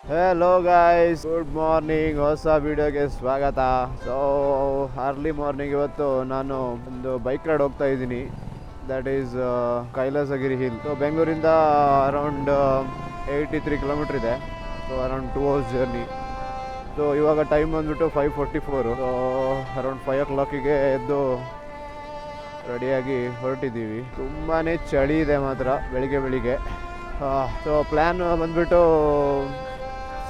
Hello guys, good morning. ಹೊಸ ವಿಡಿಯೋಗೆ ಸ್ವಾಗತ. ಸೊ ಅರ್ಲಿ ಮಾರ್ನಿಂಗ್ ಇವತ್ತು ನಾನು ಒಂದು ಬೈಕ್ ರೈಡ್ ಹೋಗ್ತಾ ಇದ್ದೀನಿ. That is Kailasagiri hill. So ಬೆಂಗಳೂರಿಂದ ಅರೌಂಡ್ 83 ಕಿಲೋಮೀಟರ್ ಇದೆ. So around 2 hours journey. So ಇವಾಗ ಟೈಮ್ ಬಂದ್ಬಿಟ್ಟು 5:44. ಸೊ ಅರೌಂಡ್ 5 o'clock ಎದ್ದು ರೆಡಿಯಾಗಿ ಹೊರಟಿದ್ದೀವಿ. ತುಂಬಾ ಚಳಿ ಇದೆ ಮಾತ್ರ ಬೆಳಿಗ್ಗೆ. ಸೊ ಪ್ಲ್ಯಾನ್ ಬಂದ್ಬಿಟ್ಟು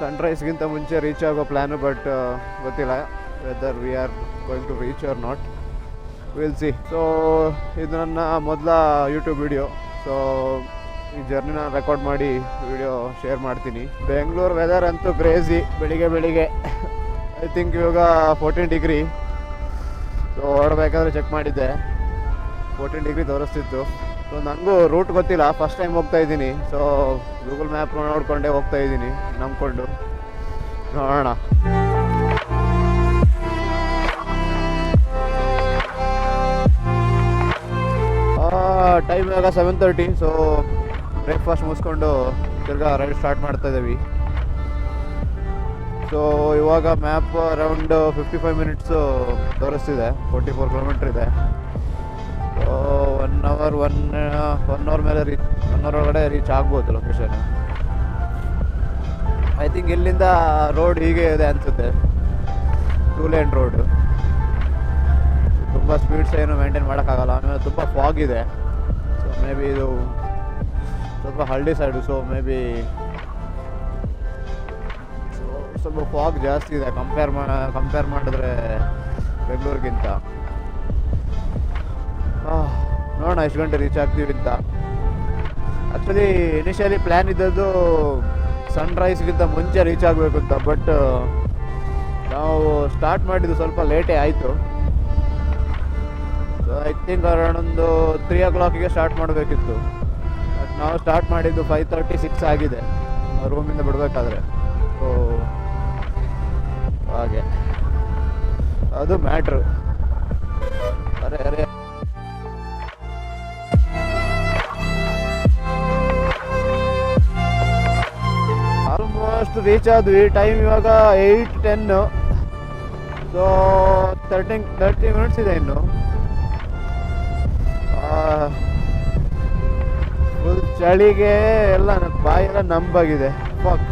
ಸನ್ರೈಸ್ಗಿಂತ ಮುಂಚೆ ರೀಚ್ ಆಗೋ ಪ್ಲ್ಯಾನು, ಬಟ್ ಗೊತ್ತಿಲ್ಲ whether we are going to reach or not, will see. So ಇದು ನನ್ನ ಮೊದಲ ಯೂಟ್ಯೂಬ್ ವಿಡಿಯೋ. ಸೊ ಈ ಜರ್ನಿನ ರೆಕಾರ್ಡ್ ಮಾಡಿ ವಿಡಿಯೋ ಶೇರ್ ಮಾಡ್ತೀನಿ. ಬೆಂಗಳೂರು ವೆದರ್ ಅಂತೂ ಕ್ರೇಜಿ. ಬೆಳಿಗ್ಗೆ ಐ ಥಿಂಕ್ ಇವಾಗ 14 ಡಿಗ್ರಿ. ಸೊ ಹೊರಡಬೇಕಾದ್ರೆ ಚೆಕ್ ಮಾಡಿದ್ದೆ, 14 ಡಿಗ್ರಿ ತೋರಿಸ್ತಿತ್ತು. ಸೊ ನನಗೂ ರೂಟ್ ಗೊತ್ತಿಲ್ಲ, ಫಸ್ಟ್ ಟೈಮ್ ಹೋಗ್ತಾ ಇದ್ದೀನಿ. ಸೊ ಗೂಗಲ್ ಮ್ಯಾಪ್ ನೋಡ್ಕೊಂಡೇ ಹೋಗ್ತಾ ಇದ್ದೀನಿ, ನಂಬ್ಕೊಂಡು. ನೋಡೋಣ. ಟೈಮ್ ಇವಾಗ 7:30. ಸೊ ಬ್ರೇಕ್ಫಾಸ್ಟ್ ಮುಗಿಸ್ಕೊಂಡು ತಿರ್ಗಾ ರೈಡ್ ಸ್ಟಾರ್ಟ್ ಮಾಡ್ತಾ ಇದ್ದೀವಿ. ಸೊ ಇವಾಗ ಮ್ಯಾಪ್ ಅರೌಂಡ್ 55 ಮಿನಿಟ್ಸು ತೋರಿಸ್ತಿದೆ. 44 ಕಿಲೋಮೀಟ್ರ್ ಇದೆ. ಸೊ 1 hour ಮೇಲೆ 1 hour ಒಳಗಡೆ ರೀಚ್ ಆಗ್ಬೋದು ಲೊಕೇಶನ್. ಐ ಥಿಂಕ್ ಇಲ್ಲಿಂದ ರೋಡ್ ಹೀಗೆ ಇದೆ ಅನಿಸುತ್ತೆ, 2 lane ರೋಡು. ತುಂಬ ಸ್ಪೀಡ್ಸ್ ಏನು ಮೇಂಟೈನ್ ಮಾಡೋಕ್ಕಾಗಲ್ಲ. ಆಮೇಲೆ ತುಂಬ ಫಾಗ್ ಇದೆ. ಸೊ ಮೇ ಬಿ ಇದು ಸ್ವಲ್ಪ ಹಳ್ಳಿ ಸೈಡು. ಸೊ ಮೇ ಬಿ ಸ್ವಲ್ಪ ಫಾಗ್ ಜಾಸ್ತಿ ಇದೆ ಕಂಪೇರ್ ಮಾಡಿದ್ರೆ ಬೆಂಗಳೂರಿಗಿಂತ. ನೋಡೋಣ ಎಷ್ಟು ಗಂಟೆ ರೀಚ್ ಆಗ್ತೀವಿ ಅಂತ. ಆ್ಯಕ್ಚುಲಿ ಇನಿಷಿಯಲಿ ಪ್ಲ್ಯಾನ್ ಇದ್ದದ್ದು ಸನ್ರೈಸ್ಗಿಂತ ಮುಂಚೆ ರೀಚ್ ಆಗಬೇಕು ಅಂತ, ಬಟ್ ನಾವು ಸ್ಟಾರ್ಟ್ ಮಾಡಿದ್ದು ಸ್ವಲ್ಪ ಲೇಟೇ ಆಯಿತು. ಸೊ ಐ ಥಿಂಕ್ ಅರೌಂಡ್ ಒಂದು 3 o'clock ಸ್ಟಾರ್ಟ್ ಮಾಡಬೇಕಿತ್ತು. ಬಟ್ ನಾವು ಸ್ಟಾರ್ಟ್ ಮಾಡಿದ್ದು 5:36 ಆಗಿದೆ ರೂಮಿಂದ ಬಿಡಬೇಕಾದ್ರೆ. ಸೊ ಹಾಗೆ ಅದು ಮ್ಯಾಟ್ರು. ಅರೆ ಆಲ್ಮೋಸ್ಟ್ ರೀಚ್ ಆದ್ವಿ. ಟೈಮ್ ಇವಾಗ 8:10. ಸೊ 30 ಮಿನಿಟ್ಸ್ ಇದೆ ಇನ್ನು. ಫುಲ್ ಚಳಿಗೆ ಎಲ್ಲ ಬಾಯೆಲ್ಲ ನಂಬಾಗಿದೆ. ಫಕ್.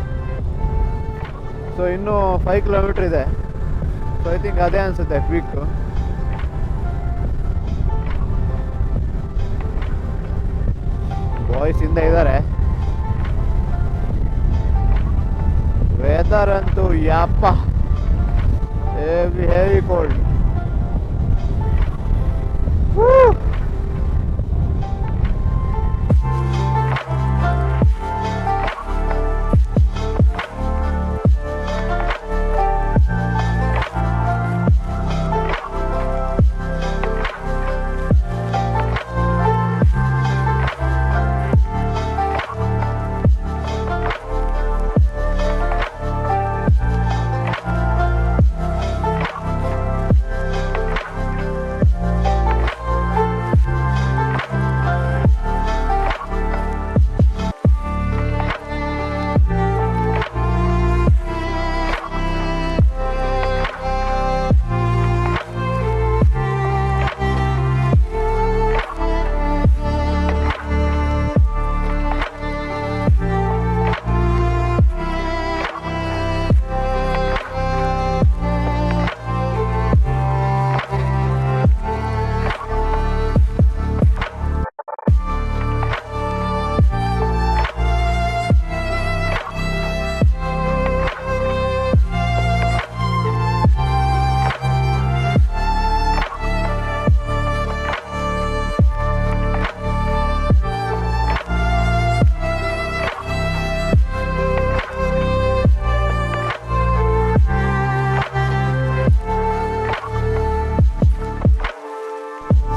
ಸೊ ಇನ್ನೂ 5 ಕಿಲೋಮೀಟ್ರ್ ಇದೆ. ಸೊ ಐ ಥಿಂಕ್ ಅದೇ ಅನಿಸುತ್ತೆ ಕ್ವಿಕ್ಕು. ಬಾಯ್ಸ್ ಹಿಂದೆ ಇದ್ದಾರೆ. ವೆದರ್ ಅಂತೂ ಯಪ್ಪ ಹೆವಿ ಕೋಲ್ಡ್.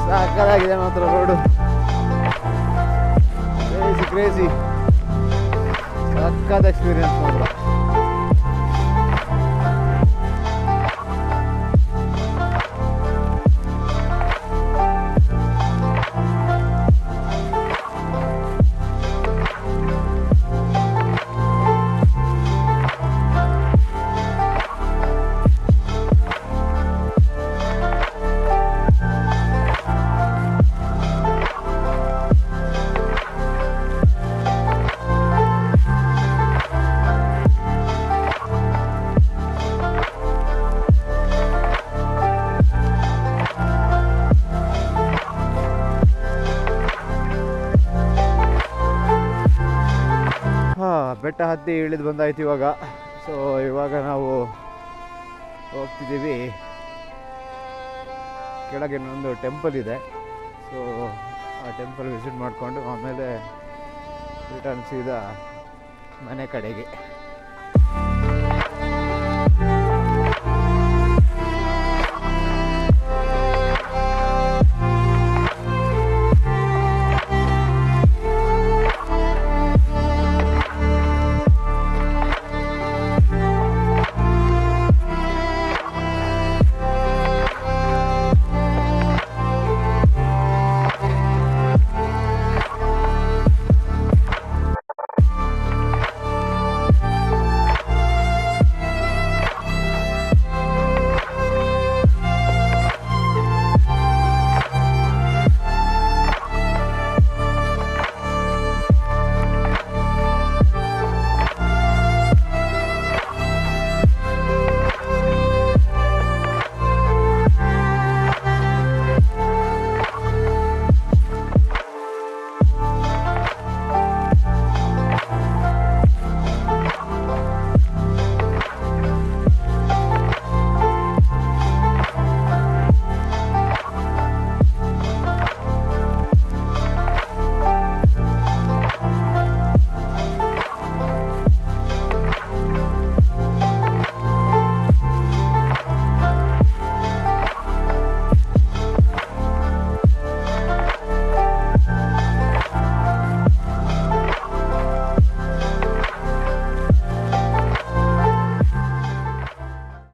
ಸಾಕಾಗಿದೆ ಮಾತ್ರ ರೋಡು. ಕ್ರೇಜಿ ಸಕ್ಕದ ಎಕ್ಸ್ಪೀರಿಯನ್ಸ್ ಮಾತ್ರ. ಬೆಟ್ಟ ಹತ್ತಿ ಇಳಿದು ಬಂದಾಯ್ತು ಇವಾಗ. ಸೊ ಇವಾಗ ನಾವು ಹೋಗ್ತಿದ್ದೀವಿ ಕೆಳಗೆ ಒಂದು ಟೆಂಪಲ್ ಇದೆ. ಸೊ ಆ ಟೆಂಪಲ್ ವಿಸಿಟ್ ಮಾಡಿಕೊಂಡು ಆಮೇಲೆ ರಿಟರ್ನ್ ಸೀದಾ ಮನೆ ಕಡೆಗೆ.